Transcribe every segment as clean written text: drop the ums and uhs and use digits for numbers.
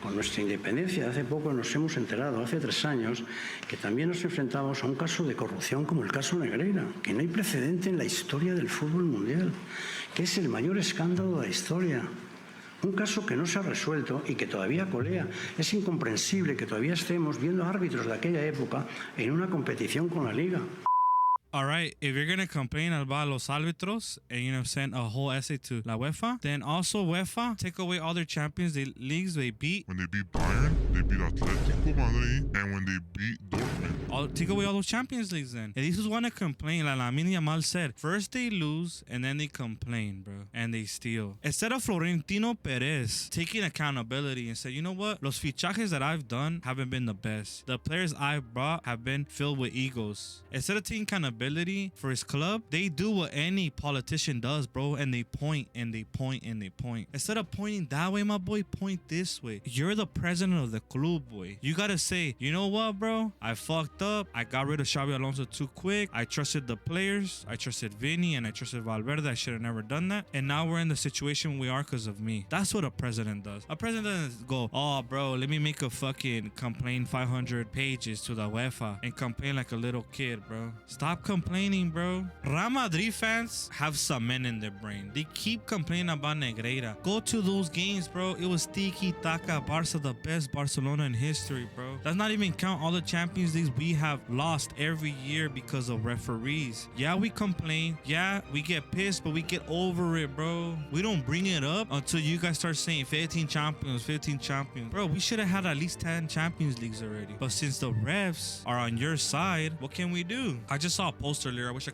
con nuestra independencia. Hace poco nos hemos enterado, hace 3 años, que también nos enfrentamos a un caso de corrupción como el caso Negreira, que no hay precedente en la historia del fútbol mundial, que es el mayor escándalo de la historia. Un caso que no se ha resuelto y que todavía colea. Es incomprensible que todavía estemos viendo árbitros de aquella época en una competición con la Liga. All right, if you're going to complain about los árbitros and send a whole essay to la UEFA, then also UEFA take away all their Champions Leagues they beat. When they beat Bayern, they beat Atletico Madrid, and when they beat Dortmund. Take away all those Champions Leagues then. And these who want to complain, like Lamine Yamal said, first they lose and then they complain, bro, and they steal. Instead of Florentino Pérez taking accountability and say, you know what, los fichajes that I've done haven't been the best. The players I've brought have been filled with egos. Instead of taking accountability for his club, they do what any politician does, bro, and they point and they point and they point. Instead of pointing that way, my boy, point this way. You're the president of the club, boy. You gotta say, you know what, bro, I fucked up. I got rid of Xabi Alonso too quick. I trusted the players. I trusted Vinny and I trusted Valverde. I should have never done that. And now we're in the situation we are because of me. That's what a president does. A president doesn't go, oh, bro, let me make a fucking complain 500 pages to the UEFA and complain like a little kid, bro. Stop complaining, bro. Real Madrid fans have cement in their brain. They keep complaining about Negreira. Go to those games, bro. It was tiki-taka. Barça, the best Barcelona in history, bro. Let's not even count all the Champions Leagues we have lost every year because of referees. Yeah, we complain. Yeah, we get pissed, but we get over it, bro. We don't bring it up until you guys start saying 15 champions, 15 champions. Bro, we should have had at least 10 Champions Leagues already. But since the refs are on your side, what can we do? I just saw a post earlier. I wish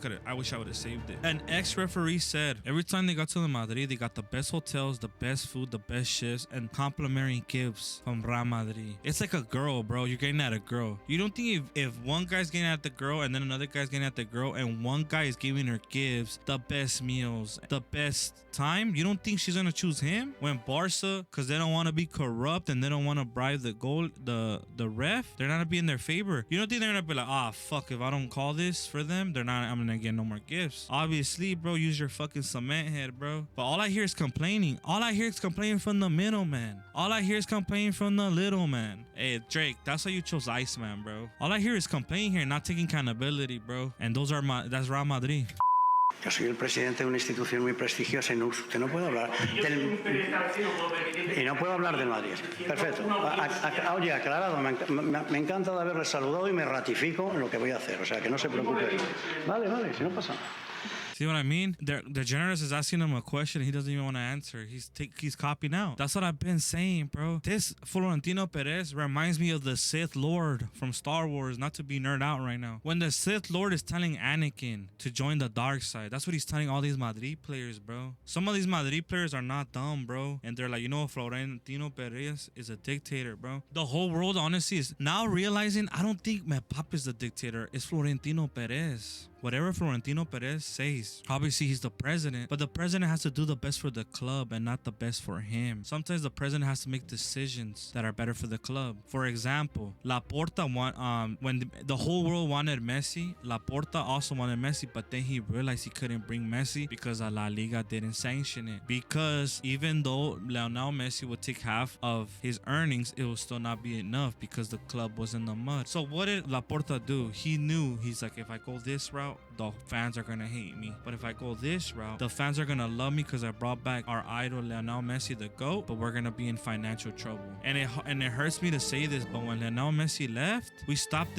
I would have saved it. An ex-referee said every time they got to the Madrid, they got the best hotels, the best food, the best shifts, and complimentary gifts from Real Madrid. It's like a girl, bro. You're getting at a girl. You don't think if one guy's getting at the girl and then another guy's getting at the girl and one guy is giving her gifts, the best meals, the best time, you don't think she's gonna choose him? When Barça, because they don't want to be corrupt and they don't want to bribe the ref, they're not gonna be in their favor. You don't think they're gonna be like, ah, fuck, if I don't call this for them, I'm gonna get no more gifts. Obviously, bro, use your fucking cement head, bro. But all I hear is complaining. All I hear is complaining from the middleman. All I hear is complaining from the little man. Hey, Drake, that's why you chose Iceman, bro. All I hear is complaining here, not taking accountability, bro. And that's Real Madrid. Yo soy el presidente de una institución muy prestigiosa y usted no puede hablar y no puedo hablar del Madrid. Perfecto. Oye, aclarado, me encanta de haberle saludado y me ratifico en lo que voy a hacer. O sea, que no se preocupe. Vale, si no pasa nada. See what I mean? The journalist is asking him a question he doesn't even want to answer. He's copying out. That's what I've been saying, bro. This Florentino Pérez reminds me of the Sith Lord from Star Wars, not to be nerd out right now. When the Sith Lord is telling Anakin to join the dark side, that's what he's telling all these Madrid players, bro. Some of these Madrid players are not dumb, bro. And they're like, you know, Florentino Pérez is a dictator, bro. The whole world, honestly, is now realizing I don't think my pop is the dictator. It's Florentino Pérez. Whatever Florentino Pérez says, obviously he's the president, but the president has to do the best for the club and not the best for him. Sometimes the president has to make decisions that are better for the club. For example, Laporta when the whole world wanted Messi, Laporta also wanted Messi, but then he realized he couldn't bring Messi because La Liga didn't sanction it. Because even though Lionel Messi would take half of his earnings, it will still not be enough because the club was in the mud. So what did Laporta do? He knew, he's like, if I go this route, the fans are gonna hate me. But if I go this route, the fans are gonna love me because I brought back our idol Lionel Messi, the GOAT, but we're gonna be in financial trouble. And it hurts me to say this, but when Lionel Messi left, we stopped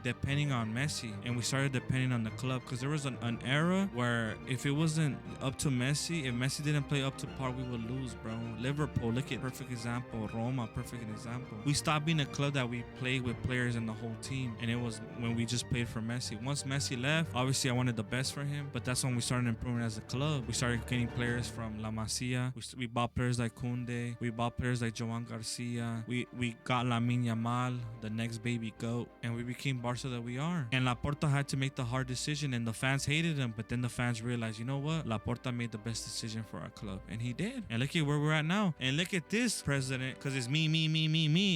depending on Messi and we started depending on the club, because there was an era where if it wasn't up to Messi, if Messi didn't play up to par, we would lose, bro. Liverpool, look at perfect example. Roma, perfect example. We stopped being a club that we played with players and the whole team, and it was when we just played for Messi. Once Messi left, obviously I wanted the best for him, but that's when we started improving as a club. We started getting players from La Masia. We bought players like Koundé. We bought players like Joan Garcia. We got Lamine Yamal, the next baby GOAT, and we became Barça that we are. And Laporta had to make the hard decision, and the fans hated him, but then the fans realized, you know what? Laporta made the best decision for our club, and he did. And look at where we're at now. And look at this president, because it's me,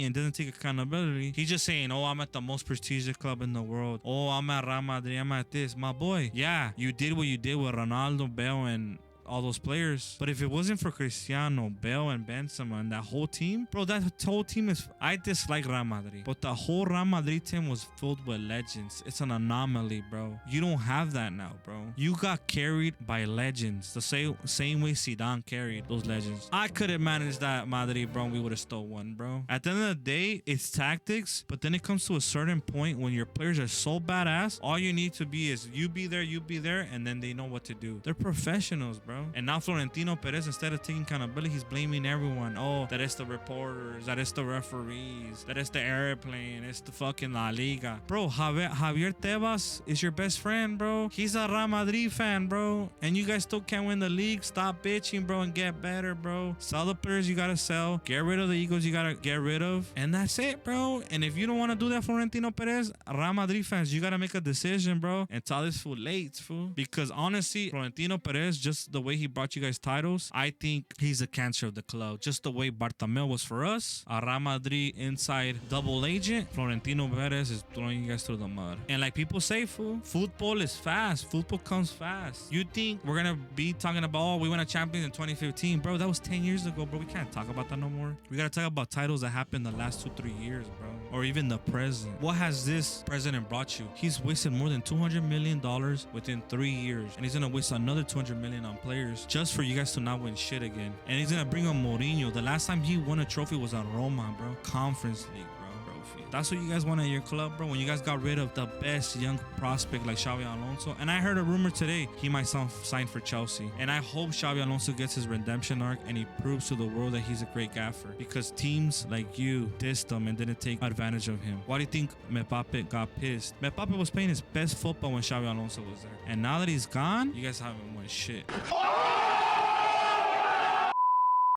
and doesn't take accountability. He's just saying, oh, I'm at the most prestigious club in the world. Oh, I'm at Real Madrid. I'm at this. My boy, yeah, you did what you did with Ronaldo, Bale, and all those players. But if it wasn't for Cristiano, Bale, and Benzema and that whole team, bro, that whole team is... I dislike Real Madrid, but the whole Real Madrid team was filled with legends. It's an anomaly, bro. You don't have that now, bro. You got carried by legends, the same way Zidane carried those legends. I couldn't manage that Madrid, bro. We would have still won, bro. At the end of the day, it's tactics, but then it comes to a certain point when your players are so badass, all you need to be is you be there, and then they know what to do. They're professionals, bro. And now Florentino Pérez, instead of taking accountability, he's blaming everyone. Oh, that is the reporters, that is the referees, that is the airplane, it's the fucking La Liga. Bro, Javier Tebas is your best friend, bro. He's a Real Madrid fan, bro. And you guys still can't win the league. Stop bitching, bro, and get better, bro. Sell the players you gotta sell. Get rid of the egos you gotta get rid of. And that's it, bro. And if you don't want to do that, Florentino Pérez, Real Madrid fans, you gotta make a decision, bro. And tell this fool late, fool. Because honestly, Florentino Pérez, just the way he brought you guys titles, I think he's the cancer of the club. Just the way Bartomeu was for us, a Real Madrid inside double agent, Florentino Pérez is throwing you guys through the mud. And like people say, fool, football is fast. Football comes fast. You think we're gonna be talking about, oh, we won a Champions in 2015, bro? That was 10 years ago, bro. We can't talk about that no more. We gotta talk about titles that happened the last 2-3 years, bro, or even the present. What has this president brought you? He's wasted more than $200 million within 3 years, and he's gonna waste another $200 million on players just for you guys to not win shit again. And he's gonna bring on Mourinho. The last time he won a trophy was at Roma, bro. Conference League, bro. That's what you guys want at your club, bro. When you guys got rid of the best young prospect like Xabi Alonso. And I heard a rumor today he might sign for Chelsea. And I hope Xabi Alonso gets his redemption arc and he proves to the world that he's a great gaffer. Because teams like you dissed him and didn't take advantage of him. Why do you think Mbappe got pissed? Mbappe was playing his best football when Xabi Alonso was there. And now that he's gone, you guys haven't won shit.